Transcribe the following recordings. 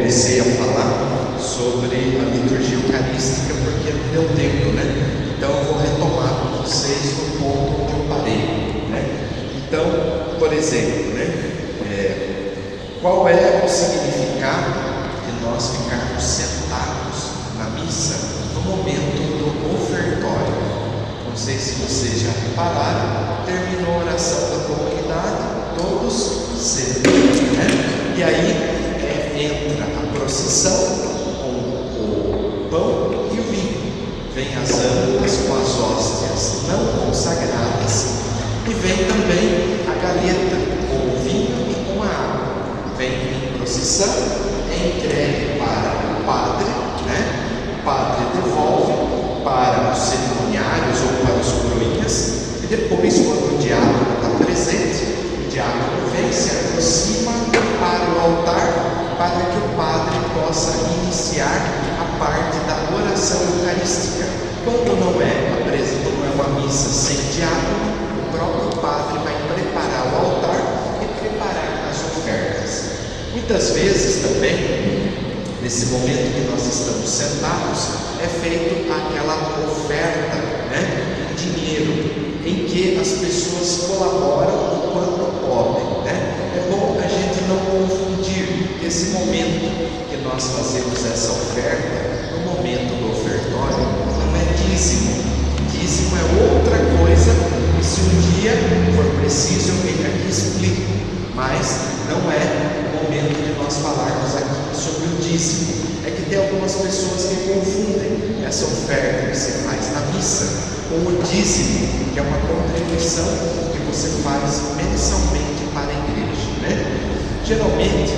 comecei a falar sobre a liturgia eucarística porque não deu tempo, né? Então eu vou retomar com vocês no ponto onde eu parei, né? Então, por exemplo, né? Qual é o significado de nós ficarmos sentados na missa no momento do ofertório? Não sei se vocês já repararam, terminou a oração da comunidade, todos sentam, né? E aí entra a procissão com o pão e o vinho. Vem as ânforas com as hóstias não consagradas e vem também a galeta com o vinho e com a água. Vem em procissão, é entregue para o padre, né? O padre devolve para os cerimoniários ou para os coroinhas, e depois, quando o diácono está presente, o diácono vem, se aproxima para o altar, para que o padre possa iniciar a parte da oração eucarística. Quando não é uma missa sem diácono, o próprio padre vai preparar o altar e preparar as ofertas. Muitas vezes também, nesse momento que nós estamos sentados, é feita aquela oferta, né, em dinheiro, em que as pessoas colaboram o quanto podem, né? É bom a gente não confundir esse momento que nós fazemos essa oferta, no momento do ofertório, não é dízimo. Dízimo é outra coisa, e se um dia for preciso eu venho aqui e explico, mas não é o momento de nós falarmos aqui sobre o dízimo. É que tem algumas pessoas que confundem essa oferta que você faz na missa com o dízimo, que é uma contribuição que você faz mensalmente para a igreja, né? Geralmente,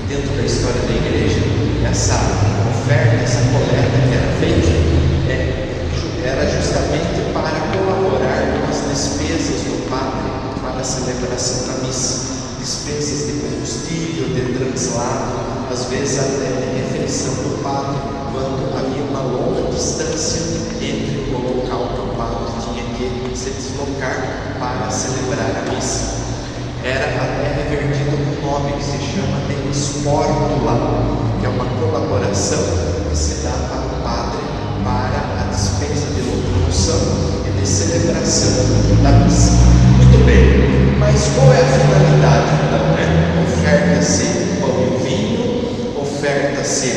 dentro da história da igreja, essa oferta, essa coleta que era feita, era justamente para colaborar com as despesas do padre para a celebração da missa. Despesas de combustível, de translado, às vezes até de refeição do padre, quando havia uma longa distância entre o local que o padre tinha que se deslocar para celebrar a missa. Era até revertido um nome que se chama de espórtula, que é uma colaboração que se dá para o padre para a despesa de locomoção e de celebração da missa. Muito bem, mas qual é a finalidade então, né? Oferta-se pão e vinho, oferta-se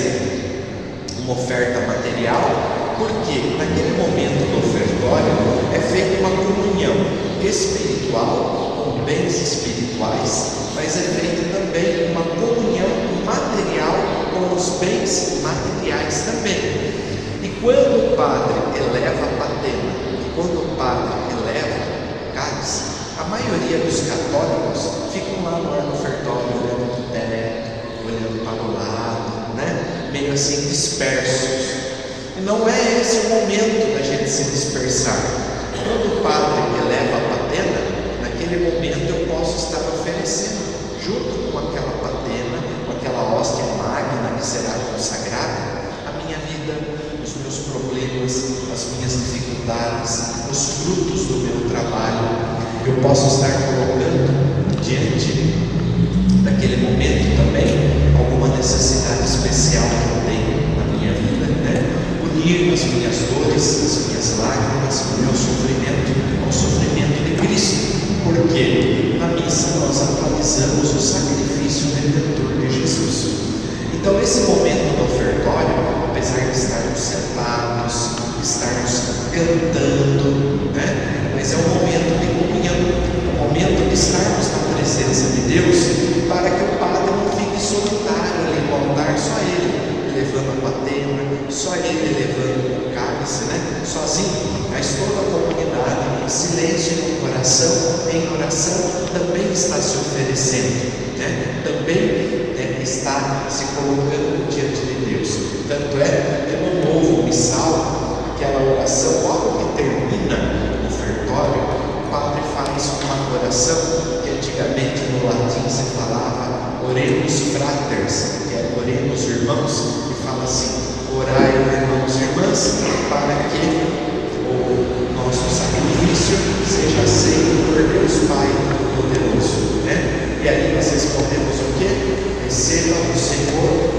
uma oferta material, porque naquele momento do ofertório é feita uma comunhão espiritual com bens espirituais, mas é feita também uma comunhão material com os bens materiais também. E quando o padre eleva a patena, e quando o padre eleva o cálice, a maioria dos católicos ficam lá no ofertório, olhando para o teto, olhando para o lado, né? Meio assim dispersos. E não é esse o momento da gente se dispersar. Quando o padre eleva a patena, naquele momento eu posso estar oferecendo, junto com aquela patena, com aquela hóstia magna que será consagrada, a minha vida, os meus problemas, as minhas dificuldades, os frutos do meu trabalho. Eu posso estar colocando diante daquele momento também alguma necessidade especial que eu tenho na minha vida, né? Unir as minhas dores, as minhas lágrimas, o meu sofrimento ao sofrimento de Cristo, porque na missa nós atualizamos o sacrifício redentor de Jesus. Então, esse momento do ofertório, apesar de estarmos sentados, de estarmos cantando, né? Mas é um momento de comunhão, um momento de estarmos na presença de Deus, para que o padre não fique solitário ali no altar, só ele levando a patena, só ele levando o cálice, né? Sozinho, mas toda a comunidade em silêncio no coração, em oração, também está se oferecendo, né? Também está se colocando diante de Deus. Tanto é que no novo missal, aquela oração, logo que termina o ofertório, o padre faz uma oração que antigamente no latim se falava Oremus Fraters, que é Oremos Irmãos, e fala assim: orai, irmãos e irmãs, para que o nosso sacrifício seja aceito por Deus Pai Poderoso, né? E aí nós respondemos o quê? Receba o Senhor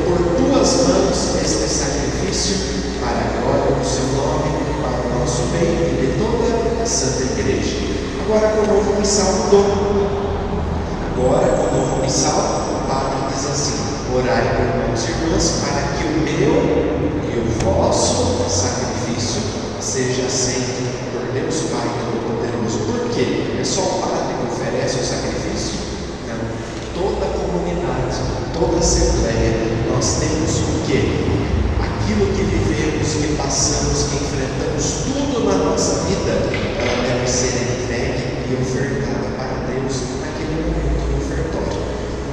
Agora com o novo missal mudou. Agora com o novo missal, o padre diz assim: orai, irmãos e irmãs, para que o meu e o vosso sacrifício seja aceito por Deus Pai Todo-Poderoso. Por quê? É só o padre que oferece o sacrifício? Não. Toda a comunidade, toda a assembleia, nós temos o quê? Aquilo que vivemos, que passamos, que enfrentamos, tudo na nossa vida, ela deve ser entregue e ofertada para Deus naquele momento do ofertório.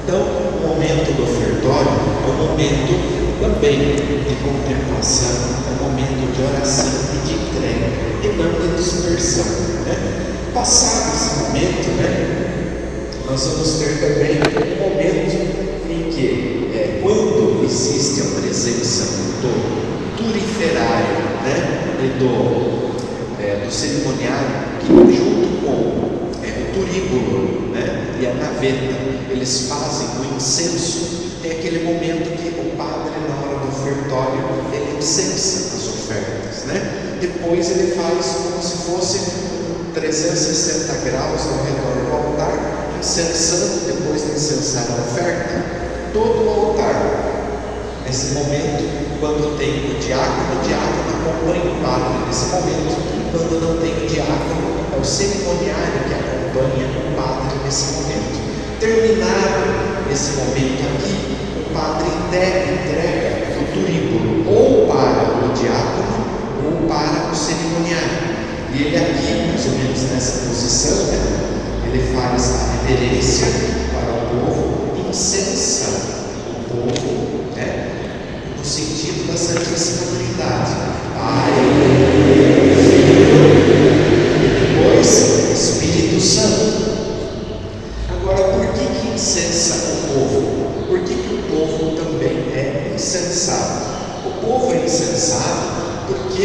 Então, o momento do ofertório é um momento também de contemplação, é um momento de oração e de entrega, e não de dispersão. Passado esse momento, nós vamos ter também um momento em que, quando existe a presença do turiferário, e do cerimoniário, que junto com o turíbulo, e a naveta, eles fazem o incenso. Tem aquele momento que o padre, na hora do ofertório, ele incensa as ofertas, Depois ele faz como se fosse 360 graus ao redor do altar, incensando, depois de incensar a oferta, todo o altar. Nesse momento, quando tem o diácono acompanha o padre nesse momento. Quando não tem o diácono, é o cerimoniário que acompanha o padre nesse momento. Terminado esse momento aqui, o padre entrega o turíbulo ou para o diácono ou para o cerimoniário. E ele aqui, mais ou menos nessa posição, ele faz a reverência para o povo, incensa o povo, no sentido da Santíssima Trindade. Pai, Filho e depois Espírito Santo. Agora, por que incensa o povo? Por que o povo também é incensado? O povo é incensado porque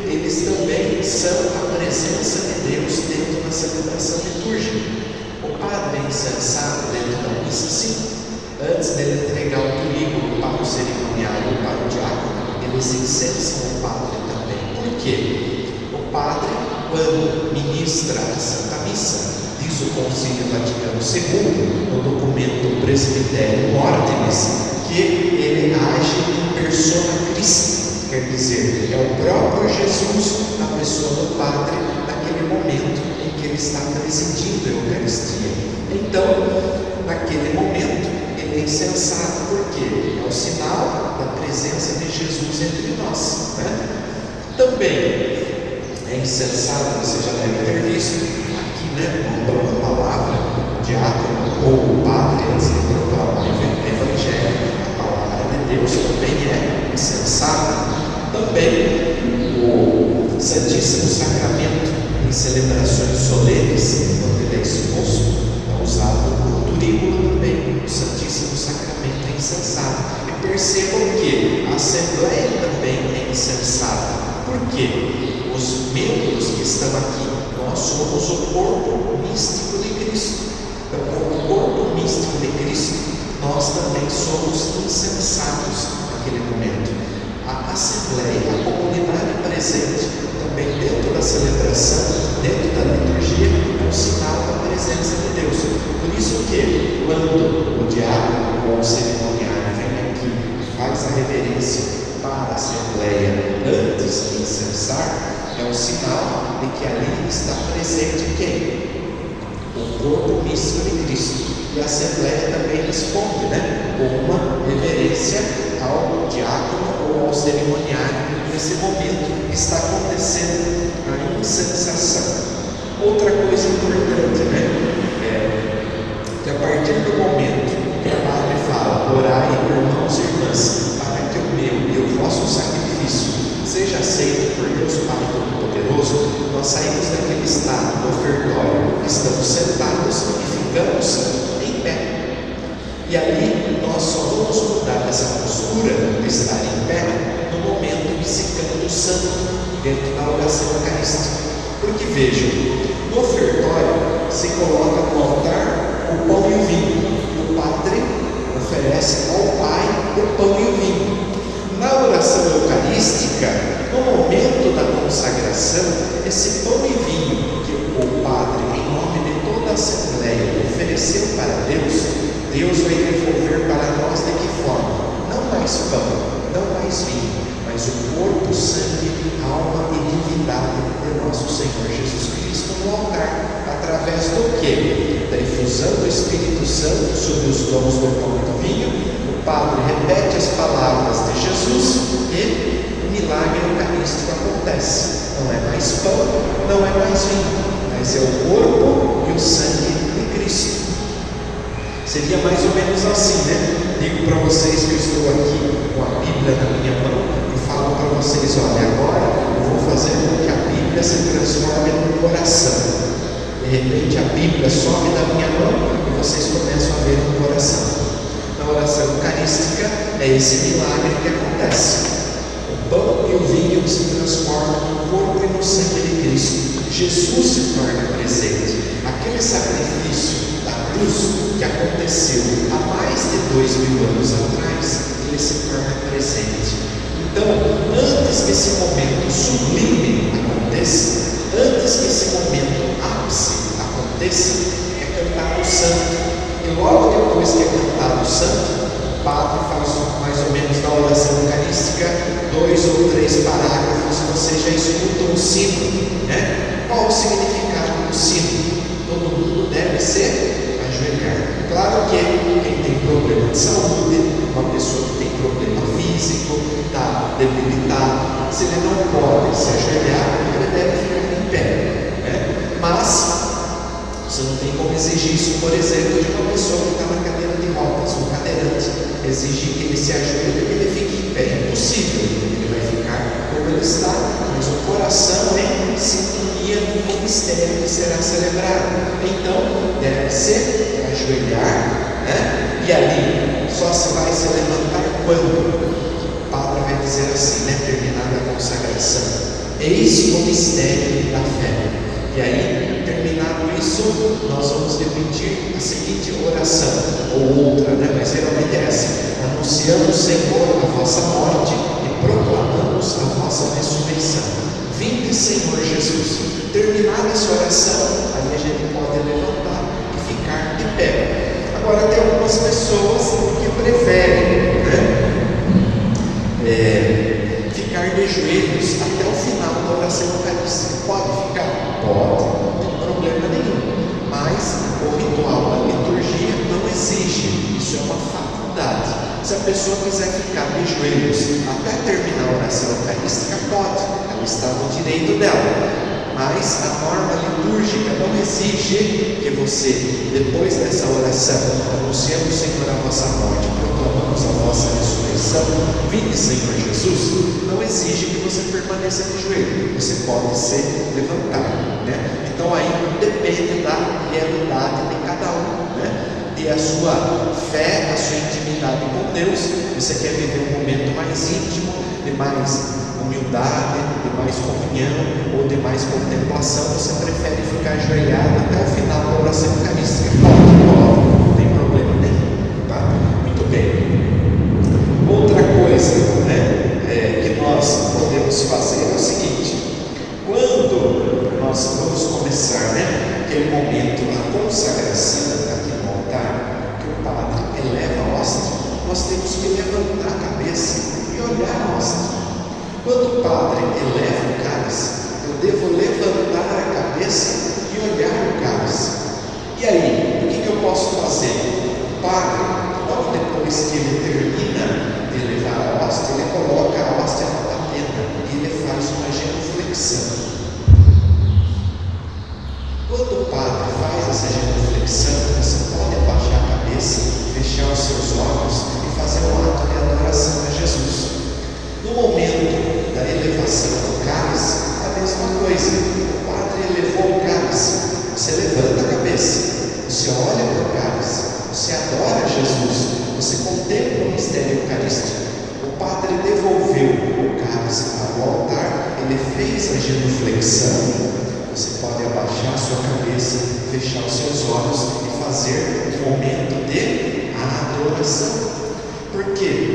eles também são a presença de Deus dentro da celebração litúrgica. O padre é incensado dentro da missa, sim. Antes dele entregar o turíbulo para o cerimoniário ou para o diácono, eles incensam o padre também. Por quê? O padre, quando ministra a Santa Missa, diz o Concílio Vaticano II, no documento Presbyterium Ordinis, que ele age em persona Christi. Quer dizer, é o próprio Jesus, a pessoa do Padre, naquele momento em que ele está presidindo a Eucaristia. Então, naquele momento, ele é incensado, porque é o sinal da presença de Jesus entre nós. Também é incensado, você já deve ter visto, aqui, no pão da palavra, o diácono ou o padre, antes de proclamar o Evangelho, a palavra de Deus também é incensada. Também o Santíssimo Sacramento, em celebrações solenes, quando ele é exposto, é usado o turíbulo também. O Santíssimo Sacramento é incensado. E percebam que a Assembleia também é incensada. Por quê? Os membros que estão aqui, nós somos o corpo místico de Cristo. Então, como o corpo místico de Cristo, nós também somos incensados naquele momento. A Assembleia, a comunidade presente, também dentro da celebração, dentro da liturgia, é um sinal da presença de Deus. Por isso que, quando o diácono ou o cerimoniário vem aqui e faz a reverência para a Assembleia antes de incensar, é um sinal de que ali está presente quem? O corpo místico de Cristo. E a Assembleia também responde, com uma reverência ao diácono ou ao cerimoniário. Nesse momento está acontecendo a incensação. Outra coisa importante, que a partir do momento que a padre fala, orai, irmãos e irmãs, para que o meu e o vosso sacrifício seja aceito por Deus Pai Todo-Poderoso, nós saímos daquele estado do ofertório, estamos sentados e ficamos em pé. E ali nós só vamos mudar essa postura de estar em pé no momento que se canta o santo dentro da oração eucarística. Porque vejam, no ofertório se coloca no altar o pão e o vinho, e o padre oferece ao Pai o pão e o vinho. Na oração eucarística, no momento da consagração, esse pão e vinho que o padre, em ofereceu para Deus, Deus vai devolver para nós de que forma? Não mais pão, não mais vinho, mas o corpo, sangue, alma e divindade de nosso Senhor Jesus Cristo no altar, através do quê? Da infusão do Espírito Santo sobre os dons do pão e do vinho. O padre repete as palavras de Jesus e o milagre eucarístico acontece. Não é mais pão, não é mais vinho, mas é o corpo e o sangue de Cristo. Seria mais ou menos assim, né? Digo para vocês que eu estou aqui com a Bíblia na minha mão e falo para vocês: olha, agora eu vou fazer com que a Bíblia se transforme num coração. De repente a Bíblia sobe na minha mão e vocês começam a ver no coração. Na oração eucarística é esse milagre que acontece. O pão e o vinho se transformam no corpo e no sangue de Cristo. Jesus se torna presente. Aquele sacrifício da cruz que aconteceu há mais de 2000 anos atrás, ele se torna presente. Então, antes que esse momento sublime aconteça, antes que esse momento ápice aconteça, é cantado o santo. E logo depois que é cantado o santo, o padre faz mais ou menos na oração eucarística 2 ou 3 parágrafos, você já escuta o sino, né? Qual o significado do sino? Todo mundo deve se ajoelhar. Claro que quem tem problema de saúde, uma pessoa que tem problema físico, está debilitado, se ele não pode se ajoelhar, ele deve ficar em pé, né? Mas você não tem como exigir isso, por exemplo, de uma pessoa que está na cadeira de rodas, um cadeirante. Exigir que ele se ajoelhe e que ele fique em pé. É impossível. Ele vai ficar como ele está, mas o coração em sintonia com o mistério que será celebrado. Então, deve se ajoelhar, né? E ali só se vai se levantar quando? O padre vai dizer assim, né? Terminada a consagração. Eis o mistério da fé. E aí, terminado isso, nós vamos repetir a seguinte oração, ou outra, né? Mas geralmente é essa: anunciamos, Senhor, a vossa morte e proclamamos a vossa ressurreição. Vinde, Senhor Jesus. Terminada essa oração, aí a gente pode levantar e ficar de pé. Agora, tem algumas pessoas que preferem, ficar de joelhos até o final da oração eucarística. Pode ficar? Pode, não tem problema nenhum. Mas o ritual da liturgia não exige, isso é uma faculdade. Se a pessoa quiser ficar de joelhos até terminar a oração eucarística, pode, ela está no direito dela. Mas a norma litúrgica não exige que você, depois dessa oração, anunciando, Senhor, a vossa morte, proclamamos a vossa ressurreição, vinde, Senhor Jesus, não exige que você permaneça de joelho, você pode se levantar, né? Então aí depende da realidade de cada um, né? E a sua fé, a sua intimidade com Deus. Você quer viver um momento mais íntimo, de mais humildade, de mais comunhão ou de mais contemplação, você prefere ficar ajoelhado até o final da oração eucarística. Pode, não tem problema nenhum, tá? Muito bem. Outra coisa, né, que nós podemos fazer é o seguinte: quando nós vamos começar, né, aquele momento, a consagração aqui no altar, que o padre eleva a hóstia, nós temos que levantar a cabeça e olhar a hóstia. Quando o padre eleva o cálice, eu devo levantar a cabeça e olhar o cálice. E aí, o que eu posso fazer? O padre, logo depois que ele termina de elevar a hóstia, ele coloca a hóstia na patena e ele faz uma genuflexão. Quando o padre faz essa genuflexão, você pode abaixar a cabeça, fechar os seus olhos e fazer um ato de adoração a Jesus. No momento da elevação do cálice, a mesma coisa. O padre elevou o cálice, você levanta a cabeça, você olha para o cálice, você adora Jesus, você contempla o mistério eucarístico. O padre devolveu o cálice para o altar, ele fez a genuflexão. Você pode abaixar a sua cabeça, fechar os seus olhos e fazer um momento de adoração. Porque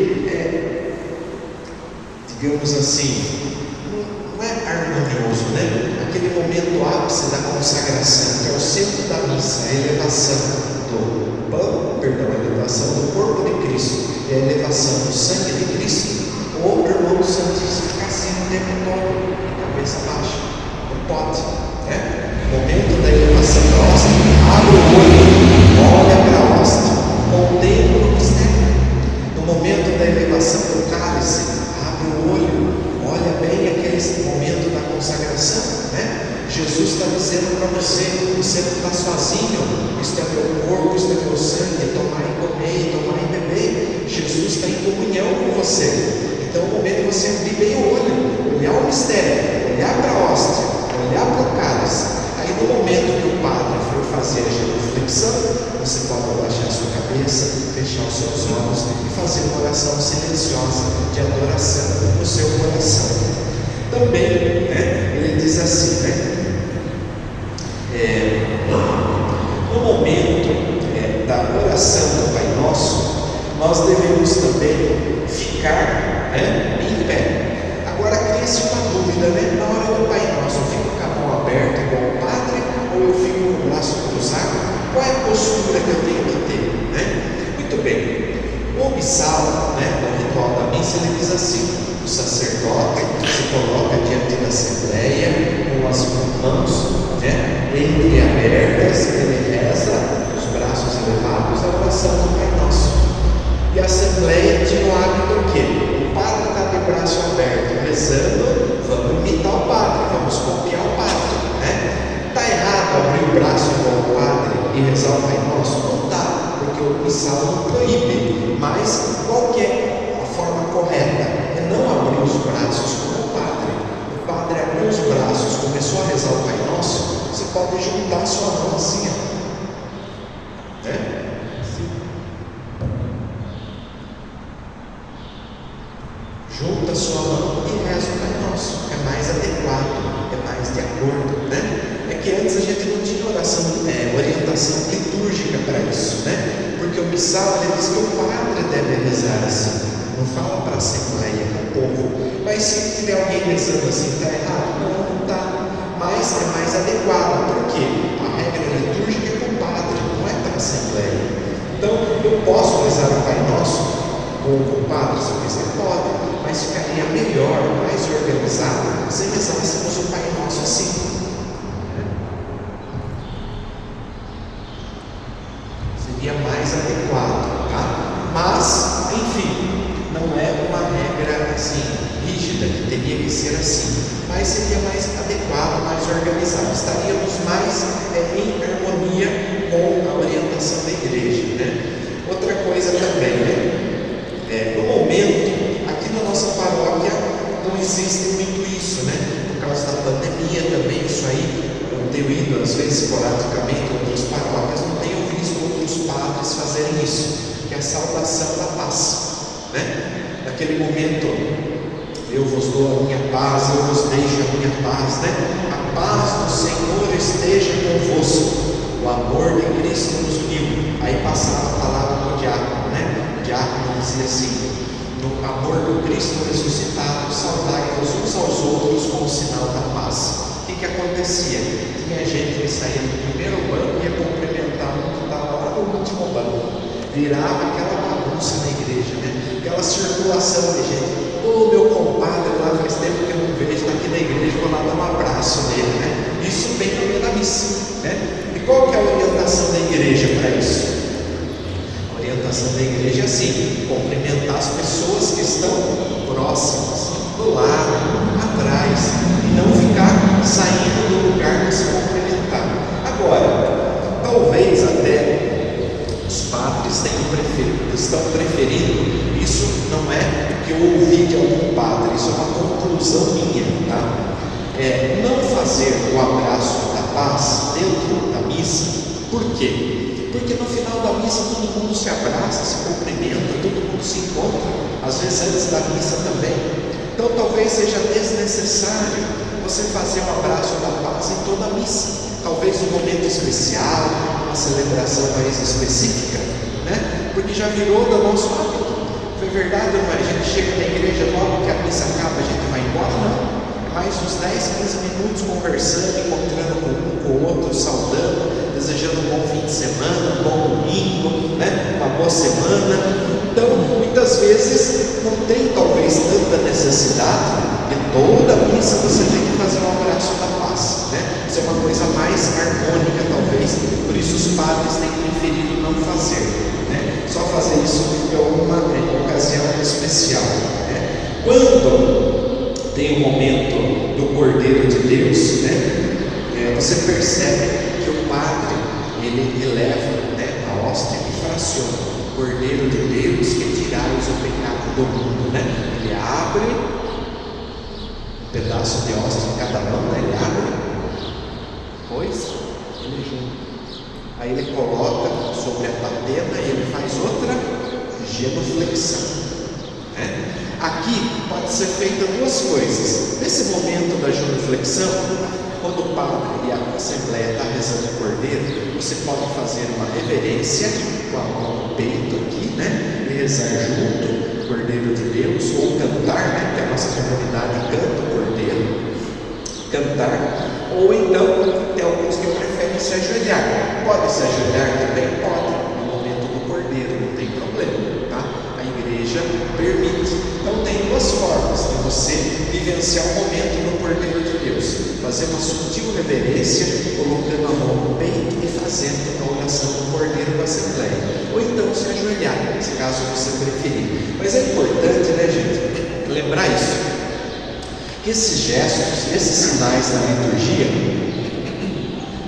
digamos assim, não é harmonioso, né? Aquele momento ápice da consagração, que é o centro da missa, a elevação perdão, a elevação do corpo de Cristo e a elevação do sangue de Cristo, o irmão do Santíssimo fica assim o tempo todo, cabeça baixa, não pode, né? No momento da elevação da hóstia, abre o olho, olha para a hóstia, contempla o mistério. No momento da elevação do cálice, abre o olho, olha bem aquele momento da consagração, né? Jesus está dizendo para você: você não está sozinho, isto é meu corpo, isto é meu sangue, tomar e comer, tomar e beber. Jesus está em comunhão com você. Então, no momento de você abrir bem o olho, olhar o mistério, olhar para a hóstia, olhar para o cálice. Aí, no momento que o padre for fazer a genuflexão, você pode abaixar a sua cabeça, fechar os seus olhos e fazer uma oração silenciosa de adoração no seu coração. Também, né, ele diz assim, né? No momento da oração do Pai Nosso, nós devemos também ficar, né, em pé. Agora cria-se uma dúvida, né? Na hora do Pai Nosso, eu fico com a mão aberta igual o padre, ou eu fico com o braço cruzado? Qual é a postura que eu tenho que ter, né? Muito bem. O missal, né, no ritual da missa, ele diz assim: o sacerdote se coloca diante da assembleia com as mãos, né, entreabertas, ele reza, os braços elevados, a oração do Pai Nosso. E a assembleia de um hábito do quê? O padre está de braço aberto, rezando, vamos imitar o padre, vamos copiar o padre, né? Está errado abrir o braço igual o padre e rezar o Pai Nosso? Não está, porque o missal não proíbe, mas qual que é a forma correta? É não abrir os braços como o padre. O padre abriu os braços, começou a rezar o Pai Nosso, você pode juntar sua mão assim, né? Assim. Junta sua mão e reza o Pai Nosso. É mais adequado, é mais de acordo, né? É que antes a gente não tinha orientação litúrgica para isso, né? Porque o missal, ele diz que o padre deve rezar assim, não fala para a assembleia, para o povo. Mas se tiver alguém rezando assim, está errado? Não está. Mas é mais adequado, porque a regra litúrgica é com o padre, não é para a assembleia. Então, eu posso rezar o Pai Nosso com o padre, se eu quiser, pode, mas ficaria melhor, mais organizado, se rezássemos o Pai Nosso assim. Seria mais adequado, tá? Mas, enfim, não é uma regra assim rígida que teria que ser assim, mas seria mais adequado, mais organizado, estaríamos mais em harmonia com a orientação da igreja, né? Outra coisa também, né? No momento, aqui na nossa paróquia não existe muito isso, né? Por causa da pandemia também, isso aí, eu tenho ido às vezes esporadicamente em outras paróquias, não tenho visto outros padres fazerem isso, que é a saudação da paz, né? Naquele momento, eu vos dou a minha paz, eu vos deixo a minha paz, né? A paz do Senhor esteja convosco, o amor de Cristo nos uniu. Aí passava a palavra para o diácono, né? O diácono dizia assim: no amor do Cristo ressuscitado, saudai-vos uns aos outros com o sinal da paz. O que acontecia? Tinha gente que saía do primeiro banco e ia cumprimentar um que estava lá no último banco. Virava aquela bagunça na igreja, né? Aquela circulação de gente. Ô, meu compadre lá, faz tempo que eu não vejo, está aqui na igreja, vou lá dar um abraço nele, né? Isso vem no meio da missa, né? E qual que é a orientação da igreja para isso? A orientação da igreja é assim: cumprimentar as pessoas que estão próximas, do lado, atrás, e não ficar saindo do lugar para se cumprimentar. Agora, talvez até os padres estão preferindo, isso não é que eu ouvi de algum padre, isso é uma conclusão minha, tá? Não fazer o abraço da paz dentro da missa. Por quê? Porque no final da missa todo mundo se abraça, se cumprimenta, todo mundo se encontra, às vezes antes da missa também. Então talvez seja desnecessário você fazer um abraço da paz em toda a missa. Talvez um momento especial, uma celebração mais específica, né? Porque já virou do nosso hábito. Foi verdade, não é? A gente chega na igreja, logo que a missa acaba, a gente vai embora, não. Mais uns 10, 15 minutos conversando, encontrando com um com o outro, saudando, desejando um bom fim de semana, um bom domingo, né? uma semana. Então, muitas vezes, não tem talvez tanta necessidade de toda missa você tem que fazer um abraço da paz, né? Isso é uma coisa mais harmônica, talvez, por isso os padres têm preferido não fazer, né? Só fazer isso em uma ocasião especial, né? Quando tem o momento do Cordeiro de Deus, né? Você percebe que o padre, ele eleva, né, a hóstia e fraciona: Cordeiro de Deus que tirais o pecado do mundo, né? Ele abre um pedaço de hóstia em cada mão, né? Ele abre, depois ele junta, aí ele coloca sobre a patena e ele faz outra genuflexão, né? Aqui pode ser feita duas coisas. Nesse momento da genuflexão, quando o padre e a assembleia está rezando o cordeiro, você pode fazer uma reverência com a mão no peito aqui, né? E rezar junto o Cordeiro de Deus, ou cantar, né? Que a nossa comunidade canta o cordeiro, cantar, ou então tem alguns que preferem se ajoelhar. Pode se ajoelhar também? Pode, no momento do cordeiro, não tem problema, tá? A igreja permite. Então tem duas formas de você vivenciar o momento do Cordeiro de Deus: fazer uma sutil reverência, colocando a mão no peito e fazendo a oração do Cordeiro da Assembleia, ou então se ajoelhar, se caso você preferir. Mas é importante, né, gente, lembrar isso, que esses gestos, esses sinais da liturgia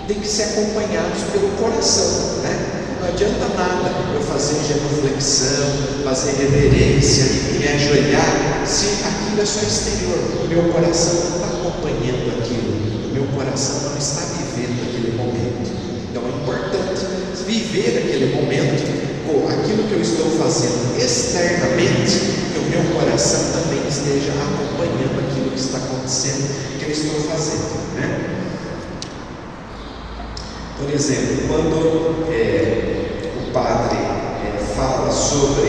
têm que ser acompanhados pelo coração, né? Não adianta nada eu fazer genuflexão, fazer reverência e me ajoelhar se aquilo é só exterior. O meu coração não está acompanhando aquilo, o meu coração não está vivendo aquele momento. Então é importante viver aquele momento com aquilo que eu estou fazendo externamente, que o meu coração também esteja acompanhando aquilo que está acontecendo, que eu estou fazendo, né? Por exemplo, quando o padre fala sobre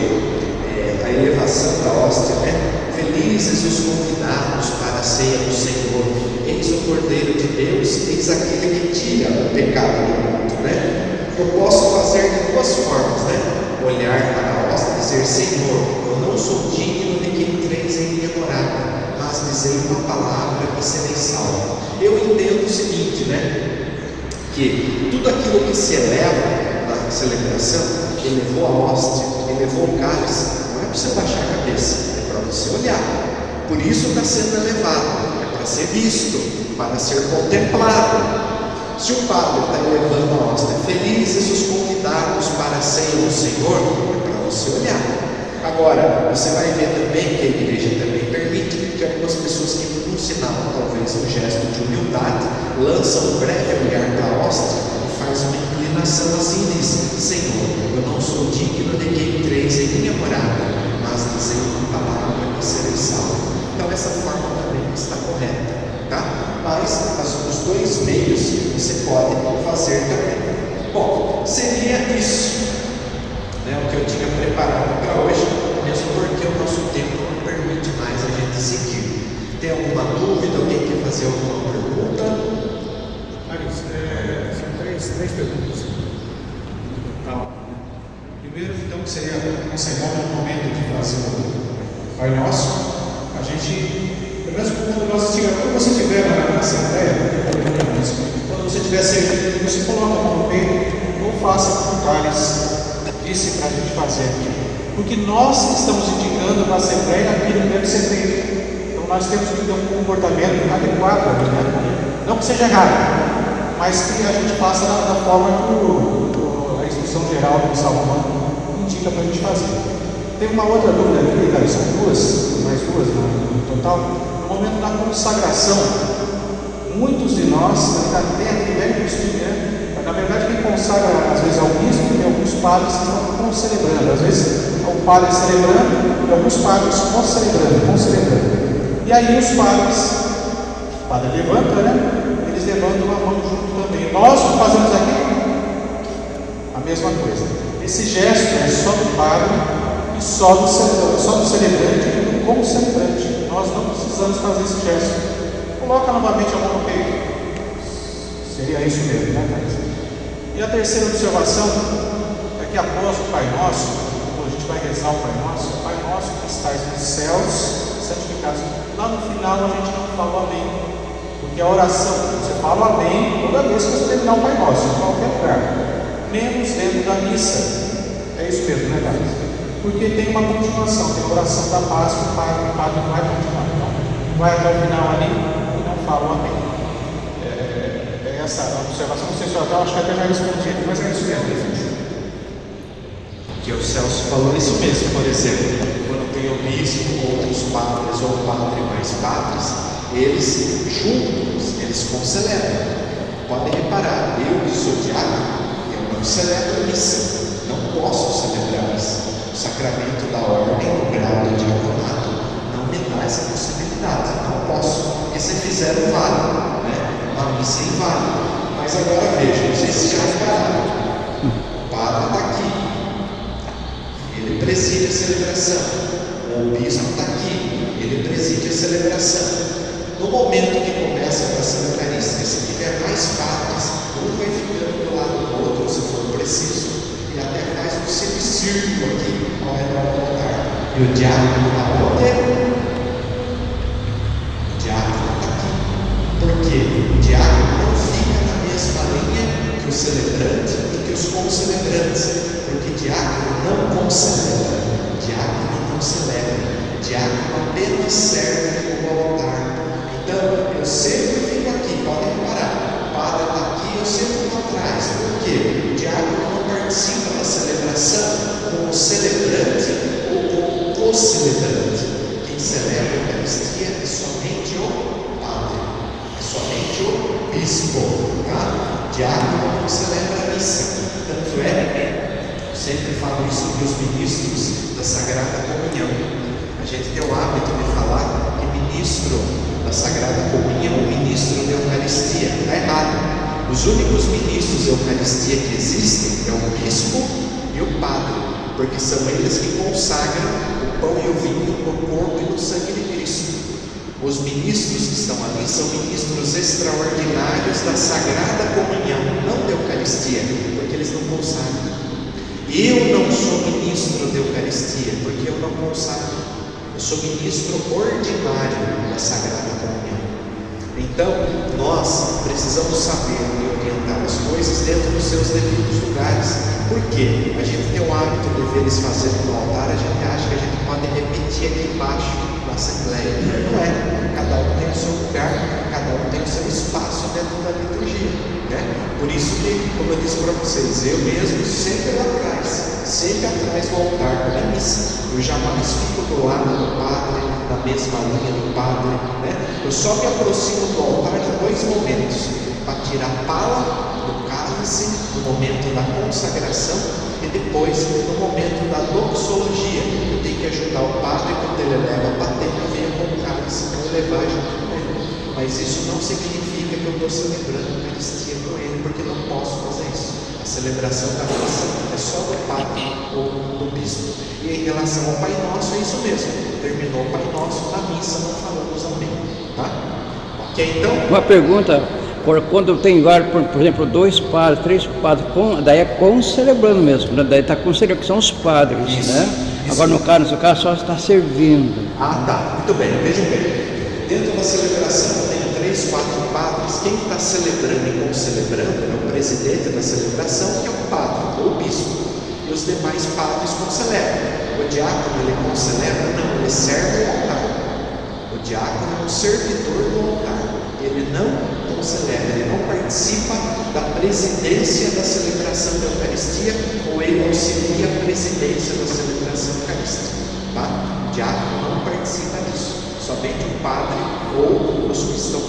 a elevação da hóstia, né? Felizes os convidados para a ceia do Senhor, eis o Cordeiro de Deus, eis aquele que tira o pecado do mundo, né? Eu posso fazer de duas formas, né? Olhar para a hóstia e dizer: Senhor, eu não sou digno de que entreis em minha morada, mas dizei uma palavra e serei salvo. Eu entendo o seguinte, né? Que tudo aquilo que se eleva na celebração, elevou a hóstia, elevou o cálice, não é para você baixar a cabeça, é para você olhar. Por isso está sendo elevado, é para ser visto, para ser contemplado. Se o padre está elevando a hóstia, felizes os convidados para a ceia do Senhor, é para você olhar. Agora, você vai ver também que a igreja também permite que algumas pessoas que, por sinal, talvez um gesto de humildade, lançam um breve olhar para a hóstia e faz uma inclinação assim e diz: Senhor, eu não sou digno de que entreis em minha morada, mas dizei uma palavra e serei salvo. Então essa forma também está correta, tá? Mas os dois meios você pode fazer também. Bom, seria isso, né, o que eu tinha preparado para hoje, mesmo porque o nosso tempo não permite mais a gente seguir. Tem alguma dúvida? Alguém quer fazer alguma pergunta? São três perguntas. Tá. Primeiro, então, que seria aconselhável no momento de fazer o Pai Nosso, a gente, pelo menos quando você estiver na Assembleia, quando você estiver servindo, você coloca a mão no peito, ou faça como o Carlos disse para a gente fazer aqui, porque nós estamos indicando para a Assembleia aquilo que deve ser feito. Então nós temos que ter um comportamento adequado, né? Não que seja errado, mas que a gente faça da forma que a instrução geral do Salomão indica para a gente fazer. Tem uma outra dúvida aqui, cara, são mais duas no total. No momento da consagração, muitos de nós ainda têm aquele velho costume, né? Na verdade, quem consagra às vezes ao bispo, tem alguns padres que estão celebrando. Às vezes é o padre celebrando e alguns padres concelebrando. E aí os padres, o padre levanta, né? Eles levantam a mão junto também. Nós fazemos aqui a mesma coisa. Esse gesto é só do padre e só do celebrante como celebrante. Nós não precisamos fazer esse gesto. Coloca novamente a mão no peito. Seria isso mesmo, né, Carlos? E a terceira observação é que após o Pai Nosso, gente vai rezar o Pai Nosso que estás nos céus, santificado. Lá no final a gente não fala o amém, porque a oração, você fala o amém toda vez que você terminar o Pai Nosso, em qualquer lugar, menos dentro da missa. É isso mesmo, né, Carlos? Porque tem uma continuação, tem a oração da paz que o padre vai continuar. Então, vai até o final ali e não fala o amém. É essa a observação, não sei se eu acho que até já respondi, mas é isso mesmo, gente. Que o Celso falou isso mesmo, por exemplo, quando tem o bispo ou os padres, ou o padre mais padres, eles juntos, eles concelebram. Podem reparar, eu que sou diácono, eu não celebro a missa, não posso celebrar a missa. O sacramento da ordem, o grau do diaconato, não me dá essa possibilidade, não posso, porque se fizer não vale, né? A missa é inválida. Mas agora veja, não sei se já repararam, o padre está aqui, ele preside a celebração, o bispo está aqui, ele preside a celebração. No momento que começa a oração eucarística, se tiver mais padres, um vai ficando do lado do outro, se for preciso, e até faz um semicírculo aqui ao redor do altar. E o diácono está onde? O diácono está aqui. Por quê? O diácono não fica na mesma linha que o celebrante e que os concelebrantes, porque diácono não concelebra, diácono não celebra, diácono apenas serve como altar. Então, eu sempre fico aqui, podem reparar, o padre está aqui, eu sempre estou atrás. Por quê? O diácono não participa da celebração como celebrante ou como co-celebrante. Quem celebra a Eucaristia é somente o padre, é somente o bispo, tá? O diácono não celebra a missa. Tanto é, eu sempre falo isso para os ministros da Sagrada Comunhão. A gente tem o hábito de falar que ministro da Sagrada Comunhão, o ministro da Eucaristia, está errado. Os únicos ministros da Eucaristia que existem é o bispo e o padre, porque são eles que consagram o pão e o vinho no corpo e no sangue de Cristo. Os ministros que estão ali são ministros extraordinários da Sagrada Comunhão, não da Eucaristia, porque eles não consagram. Eu não sou ministro da Eucaristia, porque eu não consagro. Eu sou ministro ordinário da Sagrada Comunhão. Então, nós precisamos saber e orientar as coisas dentro dos seus devidos lugares. Por quê? A gente tem o hábito de ver eles fazendo no altar, a gente acha que a gente pode repetir aqui embaixo na Assembleia. Não é. Cada um tem o seu lugar, cada um tem o seu espaço dentro da liturgia, né? Por isso que, como eu disse para vocês, eu mesmo sempre lá atrás do altar da missa. Eu jamais fico do lado do padre, na mesma linha do padre, né? Eu só me aproximo do altar em dois momentos: para tirar a pala do cálice, no momento da consagração, e depois no momento da doxologia. Eu tenho que ajudar o padre quando ele leva a patena, eu venho com o cálice para levar junto com ele. Mas isso não significa que eu estou celebrando a Eucaristia com ele, porque não posso fazer isso. A celebração da missa é só do padre ou do bispo. E em relação ao Pai Nosso, é isso mesmo. Terminou o Pai Nosso, na missa não falamos amém. Tá? Ok, então? Uma pergunta, quando tem vários, por exemplo, 2 padres, 3 padres, daí é concelebrando mesmo, né? Daí está concelebrando, que são os padres, isso, né? Isso. Agora no seu caso só está servindo. Ah, tá, muito bem, vejam bem. Dentro da celebração tem 3, 4 padres. Quem está celebrando e concelebrando é o presidente da celebração, que é o padre ou o bispo. E os demais padres concelebram. O diácono, ele concelebra? Não, ele serve o altar. O diácono é um servidor do altar. Ele não concelebra, ele não participa da presidência da celebração da Eucaristia, ou ele auxilia a presidência da celebração eucarística. Tá? O diácono não participa disso. Somente o padre ou os que estão